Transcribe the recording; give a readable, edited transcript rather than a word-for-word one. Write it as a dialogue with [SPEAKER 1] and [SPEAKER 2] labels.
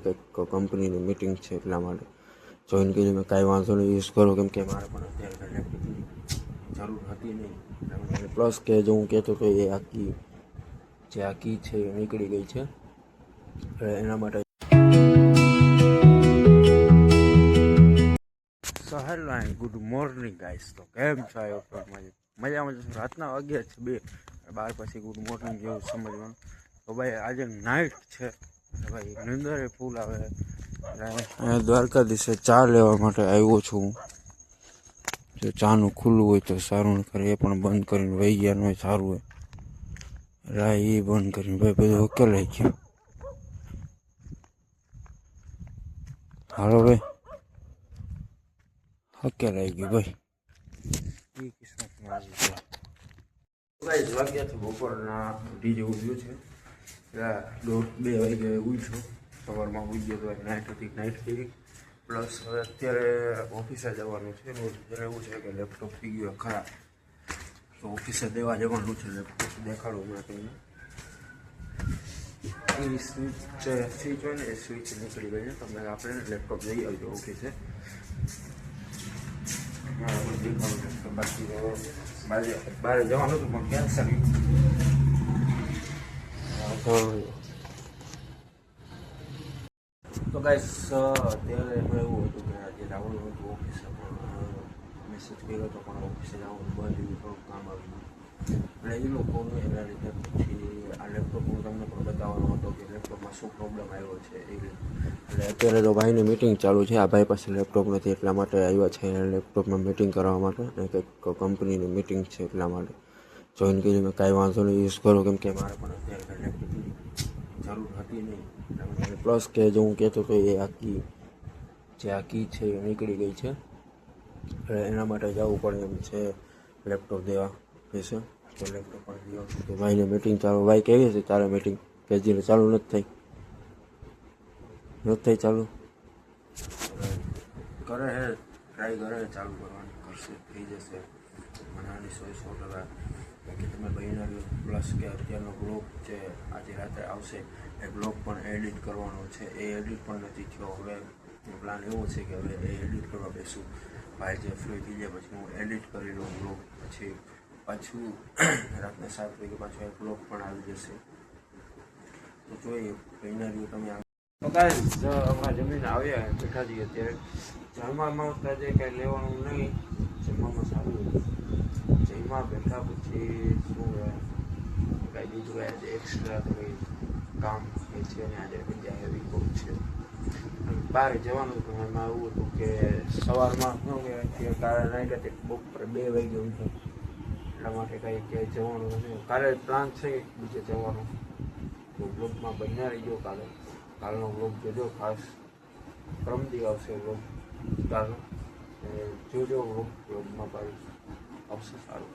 [SPEAKER 1] કંઈક કંપનીની મિટિંગ છે એટલા માટે જોઈન કરી. મેં કાંઈ વાંધો નહીં, યુઝ કરો, કેમ કે મારે પણ અત્યારે લેપટોપની જરૂર હતી નહીં. પ્લસ કે જો હું કહેતો તો એ આ કી છે એ નીકળી ગઈ છે એના માટે. So hello and good morning guys. તો કેમ છો? મજામાં જશે. રાતના વાગ્યા છે 2 પછી ગુડ મોર્નિંગ જેવું સમજવાનું. તો ભાઈ આજે નાઇટ છે ભાઈ, નિંદર ફૂલ આવે. અહીંયા દ્વારકાધીશે ચા લેવા માટે આવ્યો છું. જો ચાનું ખુલ્લું હોય તો સારું, ન કરે એ પણ બંધ કરીને વહી ગયા હોય સારું હોય. રાહ એ બંધ કરીને ભાઈ બધું ઉકેલાઈ ગયું. હાલો ભાઈ, ઉકેલાઈ ગયું ભાઈ. એ કિસ્મતમાં આવી ગયા. ભાઈ વાગ્યાથી બપોરના અઢી જેવું થયું છે. 1:30-2 વાગે ઉઠ્યો. સવારમાં ઉઠી ગયો તો નાઇટ હતી, નાઇટ કરી. પ્લસ હવે અત્યારે ઓફિસે જવાનું છે. રોજ એવું છે કે લેપટોપ થઈ ગયું ખરાબ, તો ઓફિસે દેવા જવાનું છે. લેપટોપ દેખાડું હમણાં તમને. એ સ્વિચ હોય ને, એ સ્વિચ નીકળી ગઈ છે. તમે આપણે લેપટોપ જઈ આવજો ઓફિસે. બાકી બહાર જવાનું હતું પણ કેન્સલ. તો ગાઈસ અત્યારે એમાં એવું હતું કે આજે જવાનું હતું ઓફિસે, પણ મેસેજ કર્યો હતો પણ ઓફિસે જવાનું બંધ, એવું થોડુંક કામ આવી ગયું. એટલે એ લોકોનું એના લીધે પછી આ લેપટોપ હું તમને પણ બતાવવાનો હતો કે લેપટોપમાં શું પ્રોબ્લેમ આવ્યો છે એ રીતે. એટલે અત્યારે તો ભાઈની મિટિંગ ચાલુ છે. આ ભાઈ પાસે લેપટોપ નથી એટલા માટે આવ્યા છે લેપટોપમાં મિટિંગ કરવા માટે. અને કંઈક કંપનીની મિટિંગ છે એટલા માટે જોઈન કરી. મેં કાંઈ વાંધો નહીં, યુઝ કરો, કેમ કે મારે પણ અત્યારે લેપટોપની જરૂર હતી નહીં. પ્લસ કે જો હું કહેતો તો એ આ કી છે એ નીકળી ગઈ છે એના માટે જવું પડે એમ છે લેપટોપ દેવા પૈસે. તો લેપટોપ પણ દેવા. તો ભાઈને મિટિંગ ચાલુ. ભાઈ કેવી છે તારે મિટિંગ? કે હજી ચાલુ નથી થઈ ચાલુ? કરે હે, ટ્રાય કરે ચાલુ કરવાની, કરશે, થઈ જશે મને આની 100%. બાકી તમે બહેનારી પ્લસ કે અત્યારનો બ્લોગ છે આજે રાત્રે આવશે, એ બ્લોગ પણ એડિટ કરવાનો છે. એ એડિટ પણ નથી થયો. હવે પ્લાન એવો છે કે હવે એ એડિટ કરવા બેસું. ભાઈ જે ફ્રી થઈ જાય પછી હું એડિટ કરી લઉં બ્લોગ. પછી પાછું રાતના 7 વાગે પાછું એક બ્લોગ પણ આવી જશે. તો જોઈએ બહેનારી તમે. તો ગાઈસ હમણાં જમીને આવ્યા, બેઠા જઈએ. અત્યારે જમવામાં આજે કાંઈ લેવાનું નહીં, જમવામાં સારું હતું. જમવા બેઠા પછી શું કાંઈ બીજું આજે એક્સ્ટ્રા તો કંઈ કામ એ છે ને. આજે બીજા હેવી કોક છે, બહાર જવાનું હતું. એમાં એવું હતું કે સવારમાં શું કહેવાય કાલે નાઇટ હતી, બપોરે 2 વાગે ઉઠ્યો. એટલા માટે કાંઈ ક્યાંય જવાનું નથી. કાલે પ્લાન છે બીજે જવાનું. તો બ્લોગમાં બન્યા રહી ગયો. કાલનો બ્લોગ જોજો ખાસ. પરમદી આવશે બ્લોગ કાલનો, જોજો બ્લોગમાં પાડીશ, આવશે સારું.